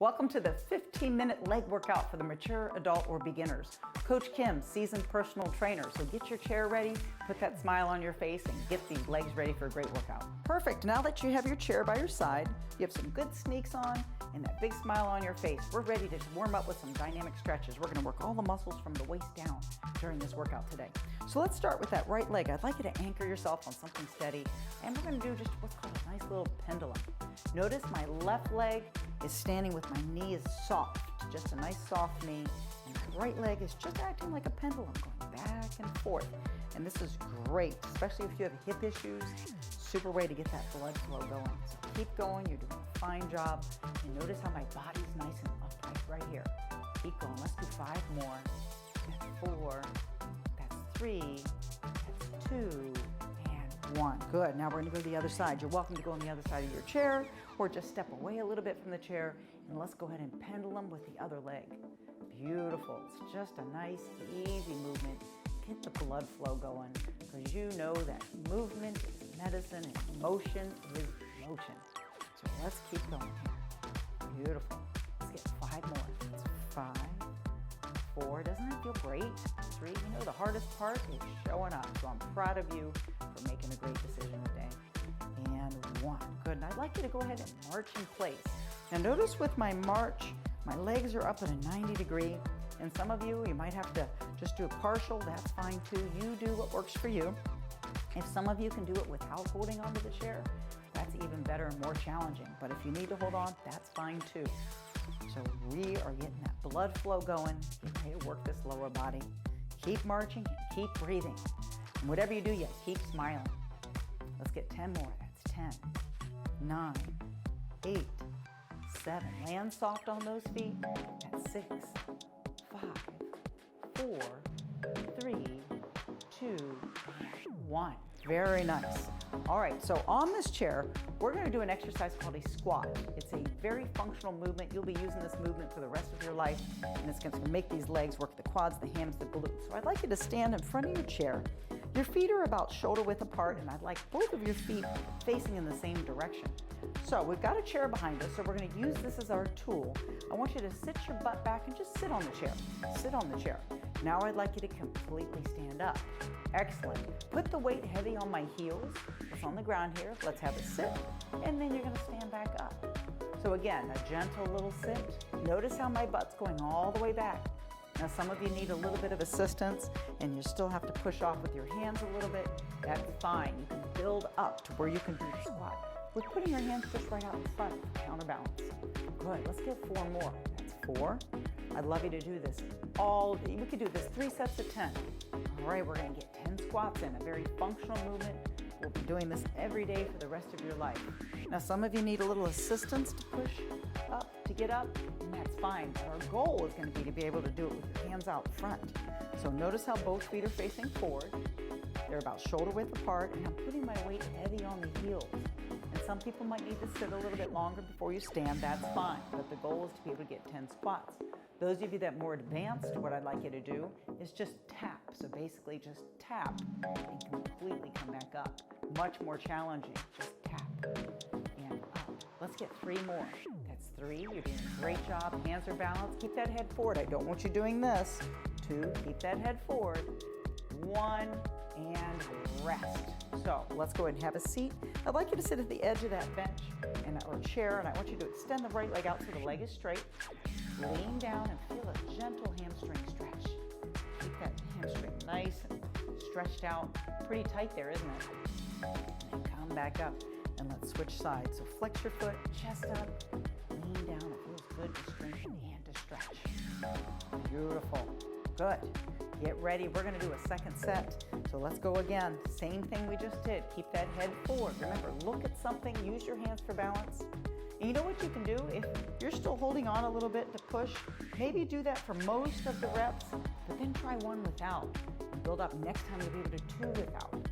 Welcome to the 15-minute leg workout for the mature adult or beginners. Coach Kim, seasoned personal trainer. So get your chair ready, put that smile on your face, and get these legs ready for a great workout. Perfect. Now that you have your chair by your side, you have some good sneaks on, and that big smile on your face, we're ready to warm up with some dynamic stretches. We're going to work all the muscles from the waist down during this workout today. So let's start with that right leg. I'd like you to anchor yourself on something steady, and we're going to do just what's called a nice little pendulum. Notice my left leg is standing with my knee is soft, just a nice soft knee, and my right leg is just acting like a pendulum, going back and forth. And this is great, especially if you have hip issues. Super way to get that blood flow going. So keep going, you're doing a fine job. And notice how my body's nice and upright right here. Keep going, let's do 5 more. That's 4, that's 3, that's 2, and 1. Good, now we're gonna go to the other side. You're welcome to go on the other side of your chair, or just step away a little bit from the chair, and let's go ahead and pendulum with the other leg. Beautiful, it's just a nice, easy movement. Get the blood flow going, because you know that movement is medicine and motion is motion. So let's keep going here. Beautiful. Let's get 5 more. That's 5, 4. Doesn't that feel great? 3. You know the hardest part is showing up. So I'm proud of you for making a great decision today. And 1. Good. And I'd like you to go ahead and march in place. Now notice with my march, my legs are up at a 90 degree. And some of you might have to just do a partial. That's fine too. You do what works for you. If some of you can do it without holding onto the chair, that's even better and more challenging. But if you need to hold on, that's fine too. So we are getting that blood flow going, getting ready to work this lower body. Keep marching and keep breathing. And whatever you do, you keep smiling. Let's get 10 more. That's 10, 9, 8, 7. Land soft on those feet. That's 6, 5, 4, 3, 2, 1. Very nice. All right, so on this chair, we're going to do an exercise called a squat. It's a very functional movement. You'll be using this movement for the rest of your life, and it's going to make these legs work the quads, the hams, the glutes. So I'd like you to stand in front of your chair. Your feet are about shoulder width apart, and I'd like both of your feet facing in the same direction. So we've got a chair behind us, so we're going to use this as our tool. I want you to sit your butt back and just sit on the chair. Sit on the chair. Now I'd like you to completely stand up. Excellent. Put the weight heavy on my heels. It's on the ground here. Let's have a sit, and then you're going to stand back up. So again, a gentle little sit. Notice how my butt's going all the way back. Now some of you need a little bit of assistance, and you still have to push off with your hands a little bit. That's fine. You can build up to where you can do the squat with putting your hands just right out in front for counterbalance. Good. Let's get 4 more. That's 4. I'd love you to do this we could do this 3 sets of 10. All right, we're going to get 10 squats in, a very functional movement. We'll be doing this every day for the rest of your life. Now, some of you need a little assistance to push up, to get up, and that's fine. But our goal is going to be able to do it with your hands out front. So notice how both feet are facing forward. They're about shoulder width apart, and I'm putting my weight heavy on the heels. And some people might need to sit a little bit longer before you stand. That's fine, but the goal is to be able to get 10 squats. Those of you that are more advanced, what I'd like you to do is just tap. So basically just tap and completely come back up. Much more challenging, just tap and up. Let's get 3 more. That's 3, you're doing a great job. Hands are balanced, keep that head forward. I don't want you doing this. 2, keep that head forward. 1, and rest. So let's go ahead and have a seat. I'd like you to sit at the edge of that bench or chair, and I want you to extend the right leg out so the leg is straight. Lean down and feel a gentle hamstring stretch. Keep that hamstring nice and stretched out. Pretty tight there, isn't it? And then come back up and let's switch sides. So flex your foot, chest up, lean down. It feels good to strengthen and to stretch. Beautiful. Good. Get ready. We're going to do a second set. So let's go again. Same thing we just did. Keep that head forward. Remember, look at something. Use your hands for balance. And you know what you can do? If you're still holding on a little bit to push, maybe do that for most of the reps, but then try 1 without. And build up. Next time you'll be able to 2 without.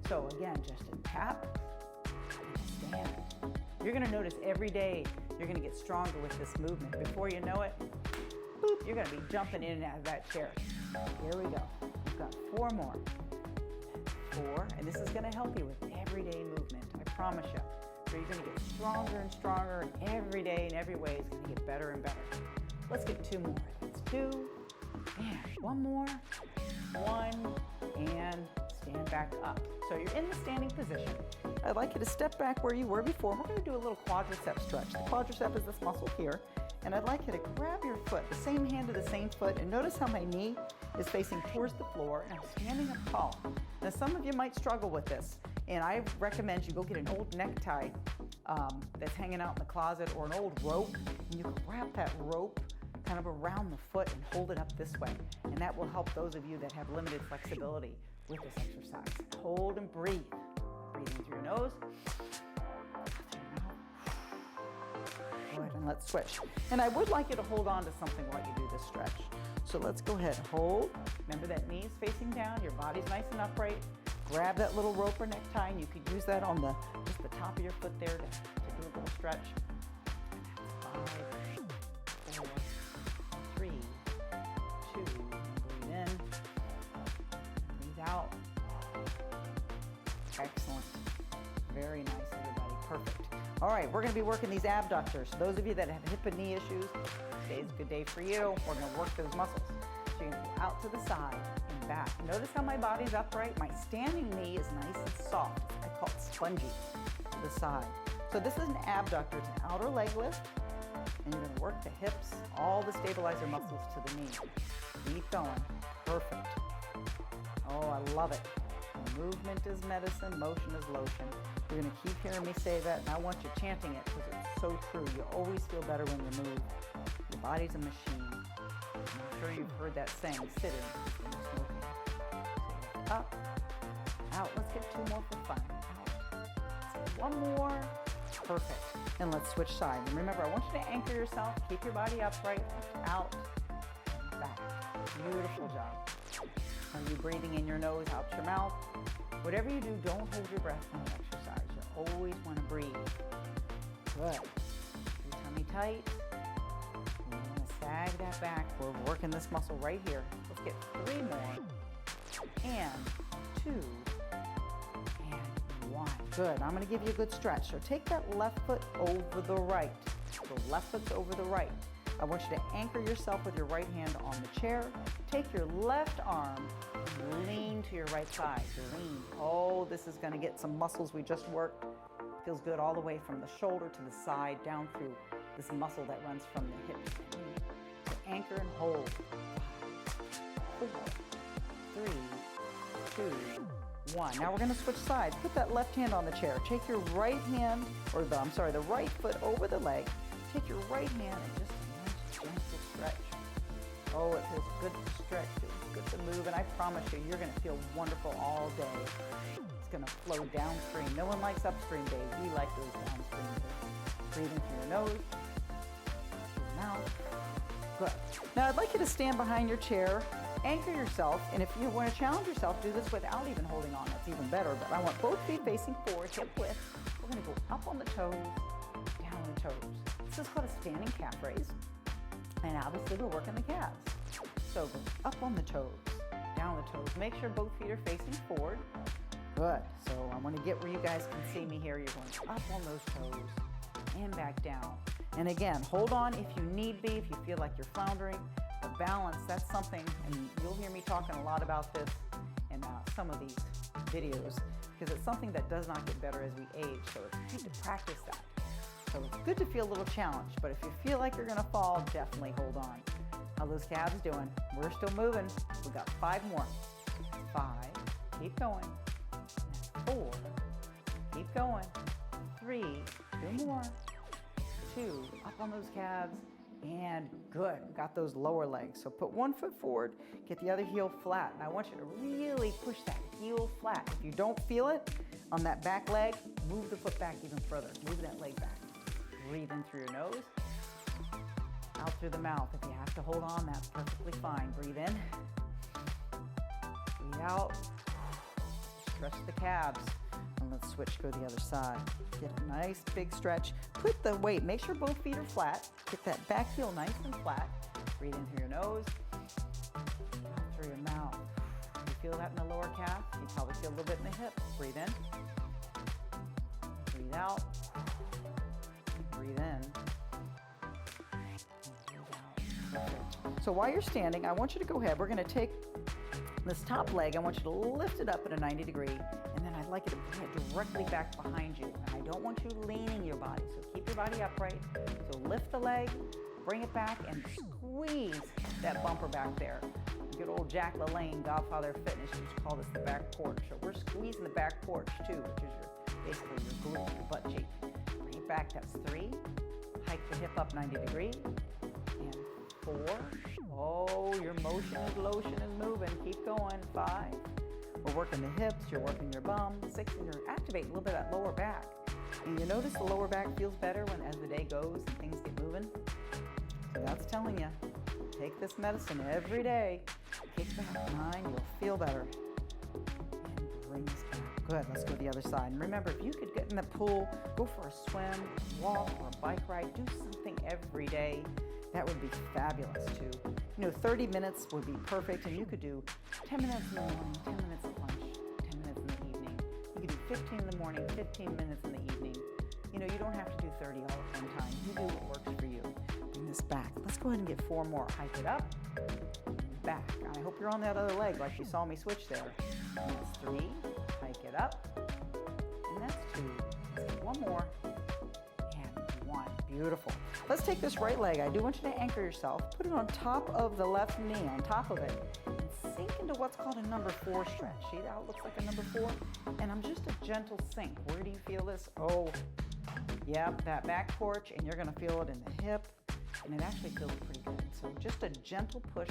So again, just a tap and a stand. You're going to notice every day you're going to get stronger with this movement. Before you know it, boop, you're going to be jumping in and out of that chair. Here we go. We've got 4 more. 4, and this is going to help you with everyday movement. I promise you. So you're gonna get stronger and stronger, and every day and every way is gonna get better and better. Let's get 2 more. That's 2, and 1 more. 1, and stand back up. So you're in the standing position. I'd like you to step back where you were before. We're gonna do a little quadricep stretch. The quadricep is this muscle here. And I'd like you to grab your foot, the same hand to the same foot, and notice how my knee is facing towards the floor, and I'm standing up tall. Now, some of you might struggle with this, and I recommend you go get an old necktie that's hanging out in the closet, or an old rope, and you can wrap that rope kind of around the foot and hold it up this way. And that will help those of you that have limited flexibility with this exercise. Hold and breathe. Breathing through your nose. Go ahead and let's switch. And I would like you to hold on to something while you do this stretch. So let's go ahead and hold. Remember that knee's facing down, your body's nice and upright. Grab that little rope or necktie, and you could use that on just the top of your foot there to do a little stretch. 5, 4, 3, 2, breathe in, breathe out. Excellent. Very nice, everybody. Perfect. All right, we're going to be working these abductors. Those of you that have hip and knee issues, today's a good day for you. We're going to work those muscles. So you're going to go out to the side and back. Notice how my body's upright. My standing knee is nice and soft. I call it spongy to the side. So this is an abductor. It's an outer leg lift. And you're going to work the hips, all the stabilizer muscles to the knee. Keep going. Perfect. Oh, I love it. Movement is medicine, motion is lotion. You're going to keep hearing me say that, and I want you chanting it because it's so true. You always feel better when you move. Your body's a machine. I'm sure you've heard that saying, sitting when you're smoking. So up, out. Let's get 2 more for fun. Out. So 1 more. Perfect. And let's switch sides. And remember, I want you to anchor yourself. Keep your body upright. Out and back. Beautiful job. Are you breathing in your nose, out your mouth? Whatever you do, don't hold your breath in the exercise. You always want to breathe. Good. Keep your tummy tight. You want to sag that back. We're working this muscle right here. Let's get 3 more. And 2. And 1. Good. I'm going to give you a good stretch. So take that left foot over the right. The left foot's over the right. I want you to anchor yourself with your right hand on the chair. Take your left arm and lean to your right side. Lean. Oh, this is going to get some muscles we just worked. Feels good all the way from the shoulder to the side, down through this muscle that runs from the hips. So anchor and hold. 5, 4, 3, 2, 1. Now we're going to switch sides. Put that left hand on the chair. Take your right hand, or the right foot over the leg. Take your right hand and just gentle stretch. Oh, it feels good to stretch. It feels good to move, and I promise you, you're going to feel wonderful all day. It's going to flow downstream. No one likes upstream days. We like those downstream days. Breathing through your nose, through your mouth. Good. Now, I'd like you to stand behind your chair, anchor yourself, and if you want to challenge yourself, do this without even holding on. That's even better, but I want both feet facing forward, hip width. We're going to go up on the toes, down on the toes. This is called a standing calf raise. And obviously we're working the calves. So go up on the toes, down the toes. Make sure both feet are facing forward. Good. So I want to get where you guys can see me here. You're going up on those toes and back down. And again, hold on if you need be, if you feel like you're floundering. The balance, that's something, and you'll hear me talking a lot about this in some of these videos, because it's something that does not get better as we age. So it's good to practice that. So it's good to feel a little challenged, but if you feel like you're going to fall, definitely hold on. How those calves doing? We're still moving. We've got 5 more. 5. Keep going. 4. Keep going. 3. 2 more. 2. Up on those calves. And good. Got those lower legs. So put 1 foot forward. Get the other heel flat. And I want you to really push that heel flat. If you don't feel it on that back leg, move the foot back even further. Move that leg back. Breathe in through your nose, out through the mouth. If you have to hold on, that's perfectly fine. Breathe in, breathe out, stretch the calves. And let's switch, go the other side. Get a nice big stretch. Put the weight, make sure both feet are flat. Get that back heel nice and flat. Breathe in through your nose, out through your mouth. You feel that in the lower calf? You probably feel a little bit in the hip. Breathe in, breathe Breathe out. Breathe in. So while you're standing, I want you to go ahead. We're going to take this top leg. I want you to lift it up at a 90 degree, and then I'd like you to bring it directly back behind you. And I don't want you leaning your body, so keep your body upright. So lift the leg, bring it back, and squeeze that bumper back there. Good old 𝙑𝙤𝙬𝙁, godfather of fitness, used to call this the back porch. So we're squeezing the back porch too, which is basically your glute, your butt cheek. Bring it back, that's 3. Hike the hip up 90 degrees. And 4. Oh, your motion is lotion is moving. Keep going. 5. We're working the hips, you're working your bum. 6, and you're activating a little bit of that lower back. And you notice the lower back feels better as the day goes and things get moving. So that's telling you, take this medicine every day. Kick back 9, you'll feel better. And bring this back. Good, let's go to the other side. And remember, if you could get in the pool, go for a swim, walk, or a bike ride, do something every day. That would be fabulous too. 30 minutes would be perfect, and you could do 10 minutes in the morning, 10 minutes at lunch, 10 minutes in the evening. You could do 15 in the morning, 15 minutes in the evening. You don't have to do 30 all at one time. You do what works for you. Bring this back. Let's go ahead and get 4 more. Hike it up, back. I hope you're on that other leg like you saw me switch there. And that's 3. Hike it up, and that's 2. Let's get 1 more. And 1. Beautiful. Let's take this right leg. I do want you to anchor yourself. Put it on top of the left knee, on top of it, and sink into what's called a number 4 stretch. See how it looks like a number 4? And I'm just a gentle sink. Where do you feel this? Oh, yep, that back porch, and you're gonna feel it in the hip, and it actually feels pretty good. So just a gentle push.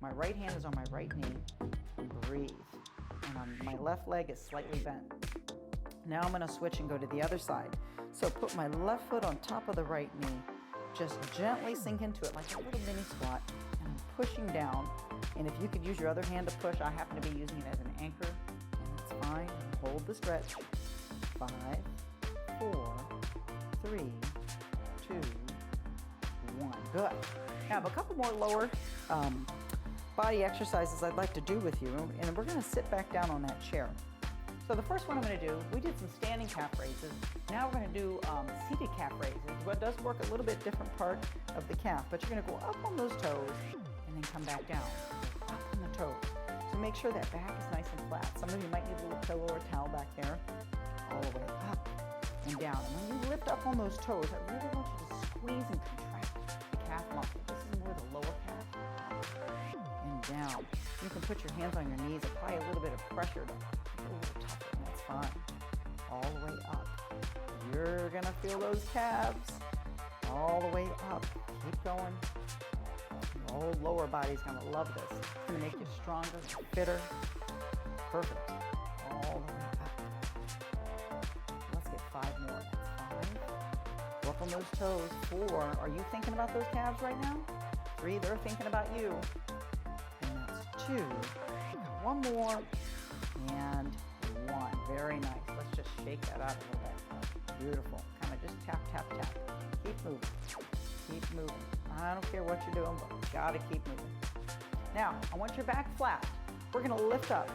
My right hand is on my right knee, and breathe. And my left leg is slightly bent. Now I'm gonna switch and go to the other side. So put my left foot on top of the right knee, just gently sink into it like a little mini squat, and I'm pushing down. And if you could use your other hand to push, I happen to be using it as an anchor, and it's fine. Hold the stretch. 5, 4, 3, 2, 1. Good. Now I have a couple more lower body exercises I'd like to do with you, and we're gonna sit back down on that chair. So the first one I'm going to do, we did some standing calf raises. Now we're going to do seated calf raises. What does work a little bit different part of the calf, but you're going to go up on those toes and then come back down, up on the toes. So make sure that back is nice and flat. Some of you might need a little pillow or towel back there, all the way up and down. And when you lift up on those toes, I really want you to squeeze and contract the calf muscle. This is more the lower calf, and down. You can put your hands on your knees, apply a little bit of pressure to a little tougher, and that's fine. All the way up. You're gonna feel those calves all the way up. Keep going. The whole lower body's gonna love this. It's gonna make you stronger, fitter. Perfect. All the way up. Let's get 5 more. That's 5. Work on those toes. 4. Are you thinking about those calves right now? 3. They're thinking about you. And that's 2. 1 more. And 1. Very nice. Let's just shake that out a little bit. Beautiful. Kind of just tap, tap, tap. Keep moving. Keep moving. I don't care what you're doing, but you gotta keep moving. Now, I want your back flat. We're gonna lift up.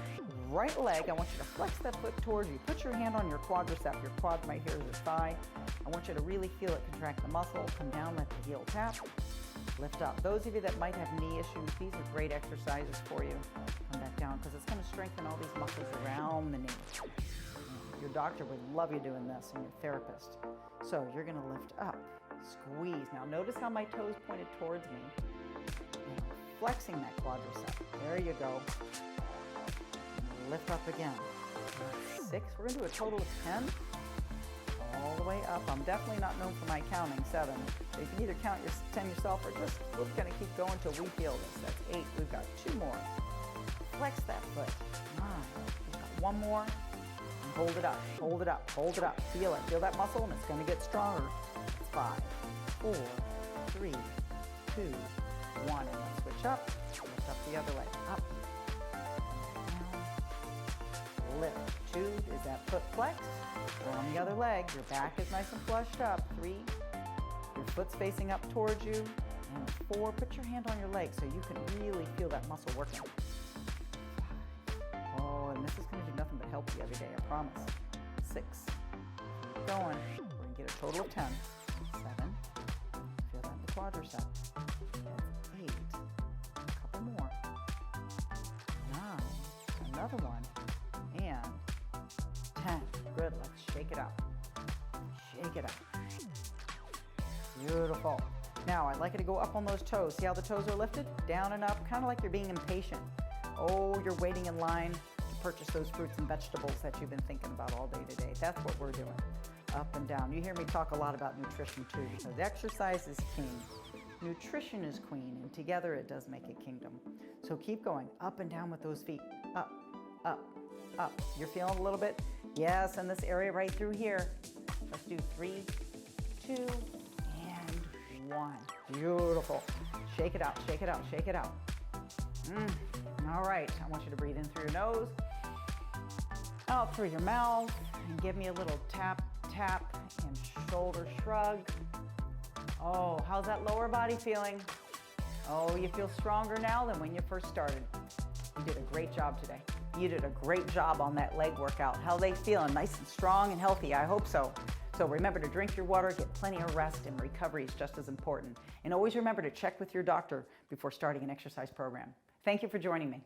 Right leg, I want you to flex that foot towards you. Put your hand on your quadricep. Your quad right here is your thigh. I want you to really feel it contract the muscle. Come down, let the heel tap. Lift up. Those of you that might have knee issues, these are great exercises for you. Come back down because it's going to strengthen all these muscles around the knee. Your doctor would love you doing this, and your therapist. So you're going to lift up, squeeze. Now notice how my toes pointed towards me. And flexing that quadricep. There you go. And lift up again. 6. We're going to do a total of 10. All the way up. I'm definitely not known for my counting. 7. So you can either count 10 yourself, or just we're going to keep going until we feel this. That's 8. We've got 2 more. Flex that foot. 9. We've got 1 more. And hold it up. Hold it up. Hold it up. Feel it. Feel that muscle, and it's going to get stronger. It's 5, 4, 3, 2, 1. And let's switch up. Lift up the other leg. Up. Down. Lift. 2. Is that foot flexed? Or on the other leg, your back is nice and flushed up. 3, your foot's facing up towards you. And 4, put your hand on your leg so you can really feel that muscle working. 5. Oh, and this is going to do nothing but help you every day, I promise. 6, keep going. We're going to get a total of 10. 7. Feel that in the quadricep. That's 8. A couple more. 9. Another one. And 10. Good. Let's shake it out. Shake it out. Beautiful. Now, I'd like you to go up on those toes. See how the toes are lifted? Down and up, kind of like you're being impatient. Oh, you're waiting in line to purchase those fruits and vegetables that you've been thinking about all day today. That's what we're doing. Up and down. You hear me talk a lot about nutrition too, because exercise is king. Nutrition is queen, and together it does make a kingdom. So keep going up and down with those feet. Up, up, up. You're feeling a little bit? Yes, in this area right through here. Let's do 3, 2, and 1. Beautiful. Shake it out, shake it out, shake it out. All right, I want you to breathe in through your nose, out through your mouth, and give me a little tap, tap, and shoulder shrug. Oh, how's that lower body feeling? Oh, you feel stronger now than when you first started. You did a great job today. You did a great job on that leg workout. How are they feeling? Nice and strong and healthy? I hope so. So remember to drink your water, get plenty of rest, and recovery is just as important. And always remember to check with your doctor before starting an exercise program. Thank you for joining me.